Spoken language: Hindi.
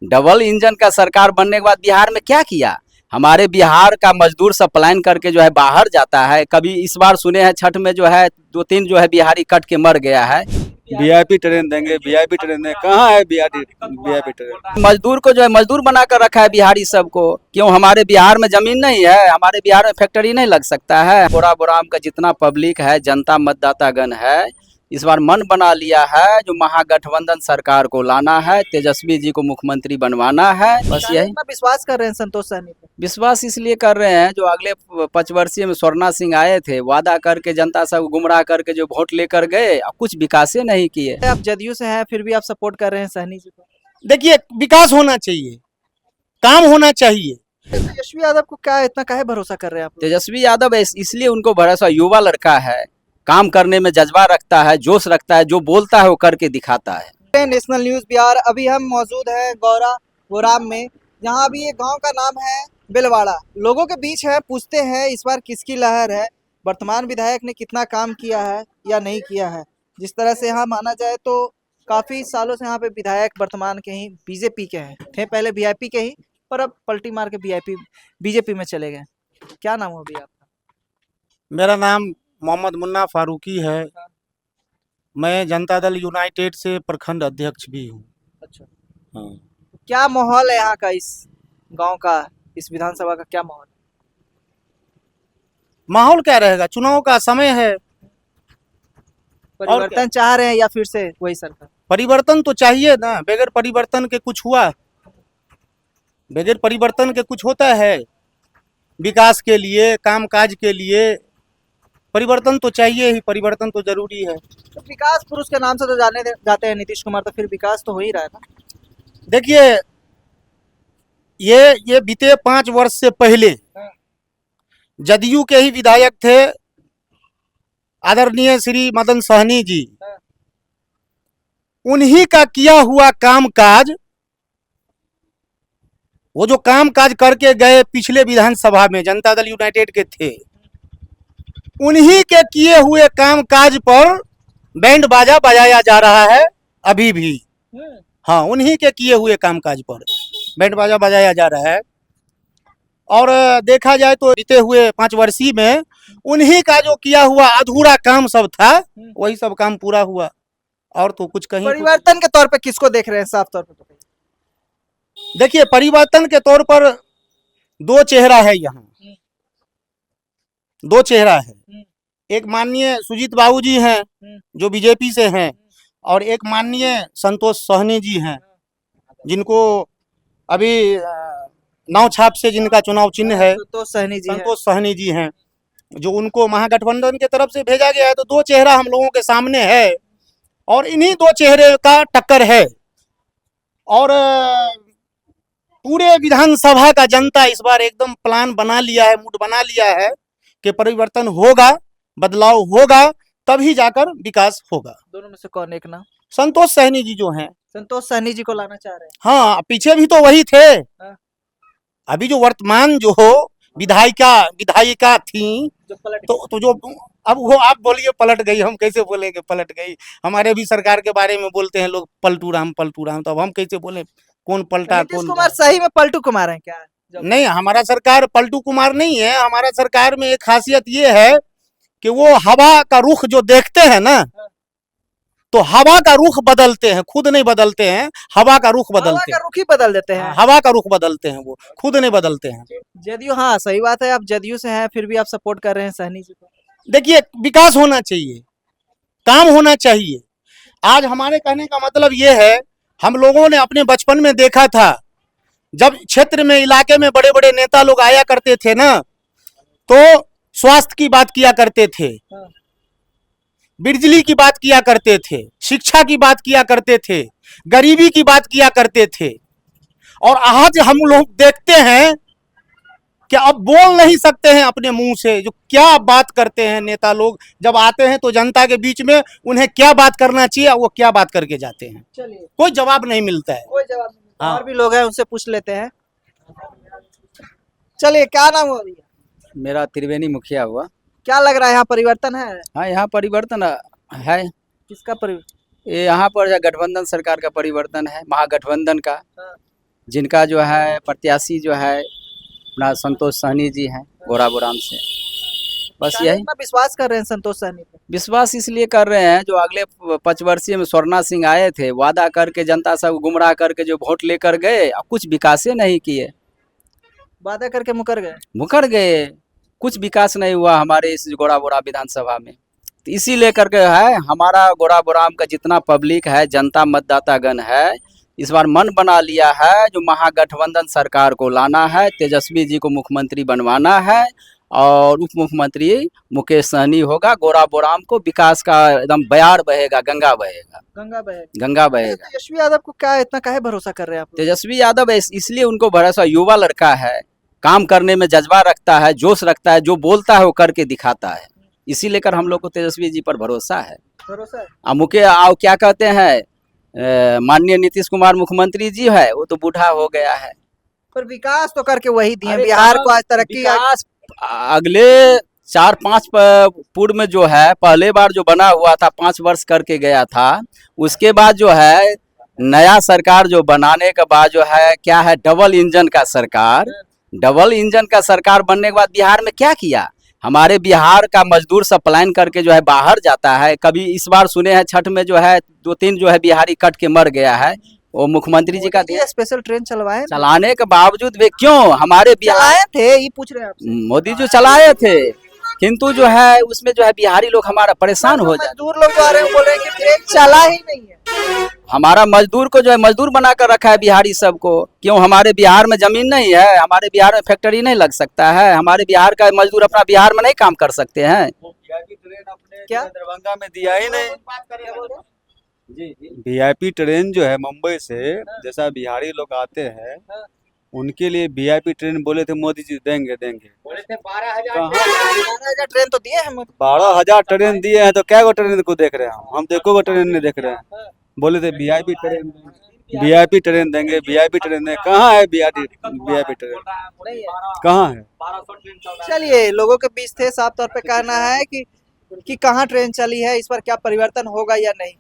डबल इंजन का सरकार बनने के बाद बिहार में क्या किया? हमारे बिहार का मजदूर सब पलायन करके जो है बाहर जाता है। कभी इस बार सुने हैं छठ में जो है 2-3 जो है बिहारी कट के मर गया है। वीआईपी ट्रेन देंगे, वीआईपी ट्रेन देंगे, कहाँ है वीआईपी ट्रेन? मजदूर को जो है मजदूर बना कर रखा है बिहारी सबको। क्यों? हमारे बिहार में जमीन नहीं है? हमारे बिहार में फैक्ट्री नहीं लग सकता है? बोरा बोराम का जितना पब्लिक है, जनता मतदातागण है, इस बार मन बना लिया है जो महागठबंधन सरकार को लाना है, तेजस्वी जी को मुख्यमंत्री बनवाना है। बस यही इतना विश्वास कर रहे हैं संतोष सहनी पे। विश्वास इसलिए कर रहे हैं जो अगले 5 वर्षीय में स्वर्णा सिंह आए थे, वादा करके जनता सब गुमराह करके जो वोट लेकर गए, अब कुछ विकास नहीं किए। आप जदयू से हैं फिर भी आप सपोर्ट कर रहे हैं सहनी जी को। देखिए, विकास होना चाहिए, काम होना चाहिए। तेजस्वी यादव को क्या इतना काहे भरोसा कर रहे हैं आप लोग? तेजस्वी यादव इसलिए उनको भरोसा, युवा लड़का है, काम करने में जज्बा रखता है, जोश रखता है, जो बोलता है वो करके दिखाता है। नेशनल न्यूज बिहार, अभी हम मौजूद हैं गोराम में, जहां अभी ये गांव का नाम है बेलवाड़ा। लोगों के बीच है, पूछते हैं इस बार किसकी लहर है, वर्तमान विधायक ने कितना काम किया है या नहीं किया है। जिस तरह से यहाँ माना जाए तो काफी सालों से यहाँ पे विधायक वर्तमान के ही बीजेपी के हैं, थे पहले वीआईपी के ही, पर अब पलटी मार के बीजेपी में चले गए। क्या नाम हो अभी आपका? मेरा नाम मोहम्मद मुन्ना फारूकी है। मैं जनता दल यूनाइटेड से प्रखंड अध्यक्ष भी हूँ। अच्छा, हाँ। क्या माहौल है यहाँ का, इस गांव का, इस विधानसभा का क्या माहौल? माहौल क्या रहेगा, चुनाव का समय है। परिवर्तन चाह रहे हैं या फिर से वही सरकार? परिवर्तन तो चाहिए ना, बगैर परिवर्तन के कुछ हुआ? बगैर परिवर्तन के कुछ होता है? विकास के लिए, कामकाज के लिए परिवर्तन तो चाहिए ही, परिवर्तन तो जरूरी है। तो विकास पुरुष के नाम से तो जाने जाते हैं नीतीश कुमार, तो फिर विकास तो हो ही रहा है ना। देखिए, ये बीते 5 वर्ष से पहले जदयू के ही विधायक थे आदरणीय श्री मदन सहनी जी। उन्हीं का किया हुआ कामकाज, वो जो कामकाज करके गए पिछले विधानसभा में, जनता दल यूनाइटेड के थे, उन्हीं के किए हुए कामकाज पर बैंड बाजा बजाया जा रहा है अभी भी। हाँ, उन्हीं के किए हुए कामकाज पर बैंड बाजा बजाया जा रहा है। और देखा जाए तो बीते हुए 5 वर्षीय में उन्हीं का जो किया हुआ अधूरा काम सब था, वही सब काम पूरा हुआ। और तो कुछ कहीं परिवर्तन के तौर पे किसको देख रहे हैं साफ तौर पे? तो देखिए, परिवर्तन के तौर पर 2 चेहरा है यहाँ, 2 चेहरा है। एक माननीय सुजीत बाबू जी हैं जो बीजेपी से हैं, और एक माननीय संतोष सहनी जी हैं, जिनको अभी नाव छाप से जिनका चुनाव चिन्ह है, संतोष सहनी जी हैं, जो उनको महागठबंधन की तरफ से भेजा गया है। तो 2 चेहरा हम लोगों के सामने है, और इन्हीं 2 चेहरे का टक्कर है। और पूरे विधानसभा का जनता इस बार एकदम प्लान बना लिया है, मूड बना लिया है कि परिवर्तन होगा, बदलाव होगा, तभी जाकर विकास होगा। दोनों में से कौन एक नाम? संतोष सहनी जी जो हैं। संतोष सहनी जी को लाना चाह रहे हैं? हाँ, पीछे भी तो वही थे। अभी जो वर्तमान जो हो विधायिका थी, तो जो अब वो आप बोलिए पलट गई, हम कैसे बोलेंगे पलट गई? हमारे भी सरकार के बारे में बोलते हैं लोग पलटू राम, तो अब हम कैसे बोले कौन पलटा? नीतीश कुमार सही में पलटू कुमार है क्या? नहीं, हमारा सरकार पलटू कुमार नहीं है। हमारा सरकार में एक खासियत ये है कि वो हवा का रुख जो देखते हैं ना, तो हवा का रुख बदलते हैं, खुद नहीं बदलते हैं, हवा का रुख बदलते हैं। रुख ही बदल देते हैं। हवा का रुख बदलते हैं, वो खुद नहीं बदलते हैं। जदयू, हाँ सही बात है, आप जदयू से हैं फिर भी आप सपोर्ट कर रहे हैं सहनी जी को। देखिए, विकास होना चाहिए, काम होना चाहिए। आज हमारे कहने का मतलब ये है, हम लोगों ने अपने बचपन में देखा था, जब क्षेत्र में, इलाके में बड़े बड़े नेता लोग आया करते थे ना, तो स्वास्थ्य की बात किया करते थे, बिजली की बात किया करते थे, शिक्षा की बात किया करते थे, गरीबी की बात किया करते थे। और आज हम लोग देखते हैं कि अब बोल नहीं सकते हैं अपने मुंह से, जो क्या बात करते हैं नेता लोग। जब आते हैं तो जनता के बीच में उन्हें क्या बात करना चाहिए, वो क्या बात करके जाते हैं, कोई जवाब नहीं मिलता है। कोई जवाब नहीं मिलता। और भी लोग हैं, उनसे पूछ लेते हैं। चलिए, क्या नाम हुआ भैया? मेरा त्रिवेणी मुखिया हुआ। क्या लग रहा है, यहाँ परिवर्तन है? हाँ, यहाँ परिवर्तन है। किसका परिवर्तन? ये यहाँ पर गठबंधन सरकार का परिवर्तन है, महागठबंधन का। जिनका जो है प्रत्याशी जो है अपना संतोष सहनी जी हैं गोराबोराम से। बस क्या यही इतना विश्वास कर रहे हैं संतोष सहनी पे? विश्वास इसलिए कर रहे हैं, जो अगले 5 वर्षीय में स्वर्णा सिंह आए थे, वादा करके जनता सब गुमराह करके जो वोट लेकर गए, अब कुछ विकास नहीं किए, वादा करके मुकर गए, कुछ विकास नहीं हुआ हमारे इस गोराबोरा विधानसभा में। तो इसी लेकर के है हमारा गोराबोराम का जितना पब्लिक है, जनता मतदातागण है, इस बार मन बना लिया है जो महागठबंधन सरकार को लाना है, तेजस्वी जी को मुख्यमंत्री बनवाना है और उप मुख्यमंत्री मुकेश सहनी होगा। गोराबोराम को विकास का एकदम बयार बहेगा, गंगा बहेगा, गंगा बहेगा। तेजस्वी यादव को क्या इतना काहे भरोसा कर रहे हैं आप लोग? तेजस्वी यादव इसलिए उनको भरोसा, युवा लड़का है, काम करने में जज्बा रखता है, जोश रखता है, जो बोलता है वो करके दिखाता है, इसी लेकर हम लोग को तेजस्वी जी पर भरोसा है। भरोसा है? आओ क्या कहते हैं, माननीय नीतीश कुमार मुख्यमंत्री जी है, वो तो बूढ़ा हो गया है, पर विकास तो करके वही दिए, अरे बिहार को आज तरक्की विकास अगले 4-5 पूर्व में जो है पहले बार जो बना हुआ था 5 वर्ष करके गया था, उसके बाद जो है नया सरकार जो बनाने के बाद जो है क्या है, डबल इंजन का सरकार बनने के बाद बिहार में क्या किया, हमारे बिहार का मजदूर सब पलायन करके जो है बाहर जाता है। कभी इस बार सुने हैं छठ में जो है 2-3 जो है बिहारी कट के मर गया है, वो मुख्यमंत्री जी का स्पेशल ट्रेन चलवाए, चलाने के बावजूद वे क्यों हमारे बिहार चलाए थे, ये पूछ रहे हैं आपसे। मोदी जो चलाए थे, किंतु जो है उसमें जो है बिहारी लोग हमारा परेशान हो जाते, मजदूर लोग जो आ रहे हैं बोल रहे हैं कि ट्रेन चला ही नहीं है। हमारा मजदूर को जो है मजदूर बना कर रखा है बिहारी सबको। क्यों हमारे बिहार में जमीन नहीं है, हमारे बिहार में फैक्ट्री नहीं लग सकता है, हमारे बिहार का मजदूर अपना बिहार में नहीं काम कर सकते हैं? क्या? दरभंगा में दिया ही नहीं। वीआईपी ट्रेन जो है मुंबई से, जैसा बिहारी लोग आते हैं उनके लिए वीआईपी ट्रेन बोले थे मोदी जी देंगे। 12,000 ट्रेन तो दिए हम। 12,000 ट्रेन दिए हैं, तो क्या गो ट्रेन को देख रहे हैं हम तो एको गो ट्रेन नहीं देख रहे हैं। बोले थे वीआईपी ट्रेन देंगे, वीआईपी ट्रेन देंगे। कहाँ है वीआईपी ट्रेन, कहाँ है? चलिए, लोगों के बीच थे, साफ तौर पे कहना है कि कहाँ ट्रेन चली है, इस पर क्या परिवर्तन होगा या नहीं।